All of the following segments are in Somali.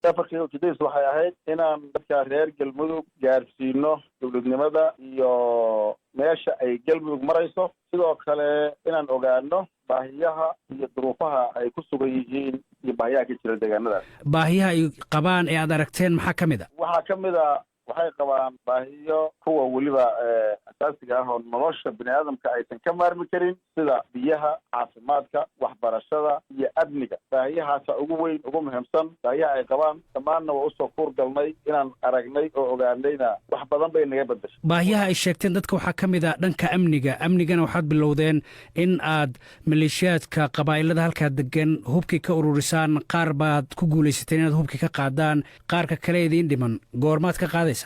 safarkii ujeedadiisu waxay ahayd inaan dadka reer galmudug gaarsiino dowladnimada iyo meesha ay galmudug marayso, sidoo kale inaan ogaano baahiyaha iyo duruufaha ay ku sugan yihiin iyo baahiyaha ka jira deegaanadaas. baahiyaha ay qabaan ee aad aragteen maxaa ka mid a? waxaa ka mid a waxay qabaan baahiyo kuwa weliba asaasiga ah oo nolosha bini aadamka aysan ka maarmi karin, sida biyaha, caafimaadka, waxbarashada iyo amniga. baahiyahaasa ugu weyn, ugu muhiimsan baahiyaha ay qabaan. dhammaanna waa usoo kuur galnay inaan aragnay oo ogaanayna wax badan bay naga bedeshay. baahiyaha ay sheegteen dadka waxaa ka mid a dhanka amnigana waxaad bilowdeen in aad maleeshiyaadka qabaa'ilada halkaa degan hubkii ka ururisaan. qaar baad ku guulaysateen inaad hubkii ka qaadaan, qaarka kale idiin dhiman goormaad ka qaadaysaa?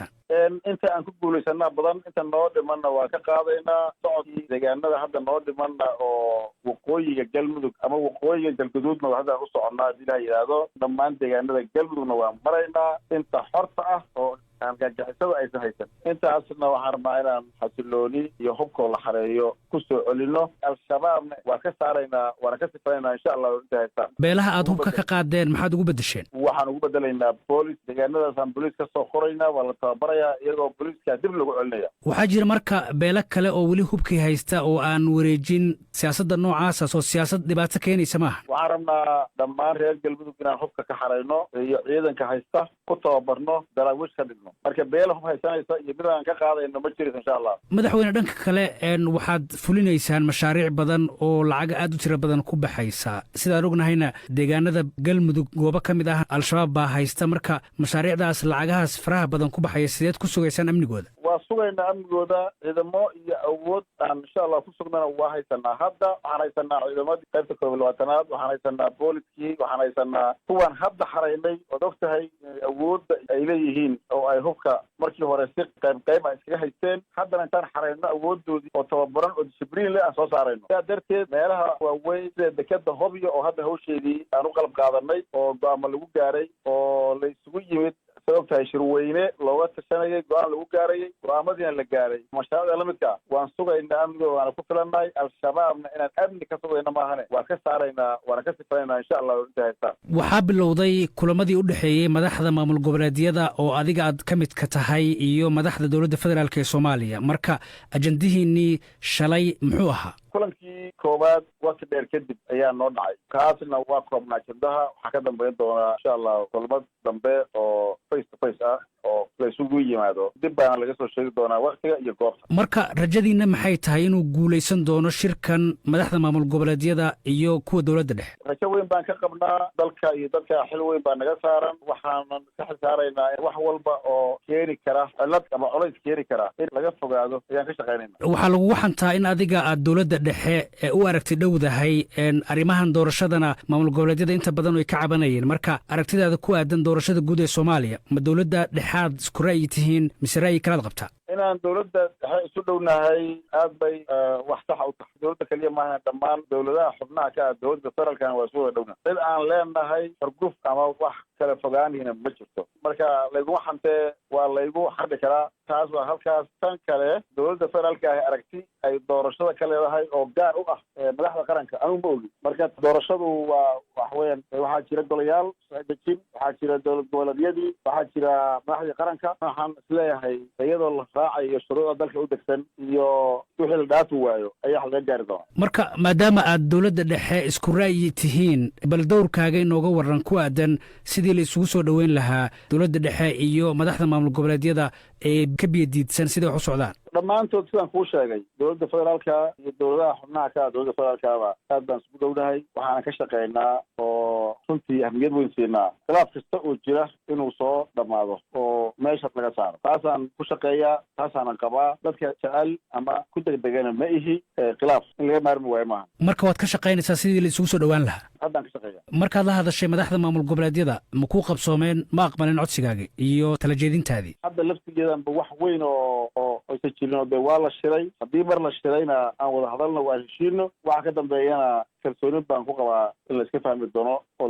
inta aan ku guulaysanaa badan, inta noo dhimanna waa ka qaadaynaa. socodkii deegaanada hadda noo dhimanna oo waqooyiga galmudug ama waqooyiga galguduudna hadda u soconnaa hadii la yidhaahdo. dhammaan deegaanada galmudugna waa maraynaa inta xorta ah oo aan gaagixisada aysan haysan. intaasna waxaan rabnaa inaan xasilooni iyo hubkoo la xareeyo ku soo celino. al-shabaabna waa ka saaraynaa, waana ka sifaynaynaa insha allah inta haystaan. beelaha aad hubka ka qaadeen maxaad ugu bedesheen? waxaan ugu bedelaynaa boolis. deegaanadaasaan booliis ka soo qoraynaa, waa la tababarayaa iyagoo booliiskaa dib lagu celinaya. waxaa jira marka beelo kale oo weli hubkii haysta oo aan wareejin. siyaasadda noocaasas oo siyaasad dhibaato keenaysa maaha. waxaan rabnaa dhammaan reer galmudug inaan hubka ka xarayno iyo ciidanka haysta ku tababarno, daraawiish ka dhigno. marka beela hub haysanaysa iyo mid aan ka qaadayno ma jiris insha allah. madaxweyne, dhanka kale waxaad fulinaysaan mashaariic badan oo lacaga aad u tiro badan ku baxaysa. sidaan ognahayna deegaanada galmudug goobo ka mid ah al-shabaab baa haysta. marka mashaariicdaas lacagahaas faraha badan ku baxaya sideed ku sugaysaan amnigooda? waa sugaynaa amnigooda. ciidamo iyo awood aan insha allah ku sugnana waa haysanaa. hadda waxaan haysanaa ciidamadii qaybta 12aad, waxaan haysanaa booliskii, waxaan haysanaa kuwaan hadda xaraynay ood og tahay awoodda ay leeyihiin oo ay hubka markii hore si qayb ay iskaga haysteen. haddana intaan xarayno awoodoodii oo tababaran oo discibliin leh aan soo saarayno. sidaa darteed meelaha waaweyn sida dekeda hobyo oo hadda hawsheedii aan u qalab qaadanay oo go-aamo lagu gaaray oo la isugu yimid sa og tahay shirweyne looga tashanayay, go-aan lagu gaarayay, go-aamadiina la gaaray. mashaariicda lamidka waan sugaynaa amnigooda, waana ku filannahay. al-shabaabna inaan amni ka sugayna maahane waa ka saaraynaa, waana ka sifaynaynaa insha allah inta haystaan. waxaa bilowday kulamadii u dhexeeyey madaxda maamul goboleedyada oo adiga aad ka midka tahay iyo madaxda dowladda federaalk ee soomaaliya. marka ajandihiinnii shalay muxuu ahaa? kulankii koowaad waqti dheer kadib ayaa noo dhacay. kaasna waa koobnaa ajandaha. waxaa ka dambayn doonaa insha allah kulmad dambe oo face to face ah oo la isugu yimaado. dib baana laga soo sheegi doonaa waktiga iyo goobta. marka rajadiinna maxay tahay inuu guulaysan doono shirkan madaxda maamul goboleedyada iyo kuwa dowladda dhexe? rajo weyn baan ka qabnaa. dalka iyo dadka xil weyn baa naga saaran. waxaanan ka xisaaraynaa in wax walba oo keeni kara cilad ama colays keeni kara in laga fogaado ayaan ka shaqaynayna. waxaa lagugu xantaa in adiga aad dowladda dhexe u aragti dhowdahay arrimahan doorashadana maamul goboleedyada inta badan ay ka cabanayeen. marka aragtidaada ku aadan doorashada guud ee soomaaliya, ma dowladda dhexaad isku ra'yi tihiin mise ra'yi kalaad qabtaa? inaan dowladda dhexe isu dhownahay aad bay wax saxa u tahay. dowladda keliya maaha, dhammaan dowladaha xubnaha ka ah dowladda federaalkana waa isu wada dhowna. cid aan leenahay farguf ama wax kala fogaanihina ma jirto. marka layguma xantee waa laygu xadhi karaa. taas waa halkaas. tan kale dowladda federaalka ah aragti ay doorashada ka leedahay oo gaar u ah madaxda qaranka anigu ma ogi. marka doorashadu waa waxweyan waxaa jira golayaal dejin, waxaa jira dowlad goboleedyadii, waxaa jira madaxdii qaranka. waxaan isleeyahay iyadoo la raacayo shuruucda dalka u degsan iyo wixii la dhaafi waayo ayaa laga gaari doonaa. marka maadaama aad dowladda dhexe isku ra'yi tihiin, bal dowrkaaga inooga waran ku aadan sidii la isugu soo dhoweyn lahaa dowladda dhexe iyo madaxda maamul goboleedyada ee ka biyadiidsan siday wax u socdaan. dhammaantood sidaan kuu sheegay, dowladda federaalka iyo dowladaha xubnaha ka ah dowladda federaalkaba aad baan isku dhownahay. waxaana ka shaqaynaa oo runtii ahmiyad weyn siinaa khilaaf kasta oo jira inuu soo dhammaado oo meesha laga saaro. taasaan ku shaqeeyaa, taasaanan qabaa. dadka jecel ama ku degdegana ma ihi khilaaf in laga maarmi waayo maaha. marka waad ka shaqaynaysaa sidii la isugu soo dhowaan lahaa? haddaan ka shaqeeya. markaad la hadashay madaxda maamul goboleedyada ma kuu qabsoomeen, ma aqbalin codsigaagi iyo tala jeedintaadii? hadda laftigeedanba wax weyn oo aysan jirin oo de waa la shiray. haddii mar la shirayna aan wada hadalno, waa heshiino. waxa ka dambeeyana kalsooni baan ku qabaa in la iska fahmi doono.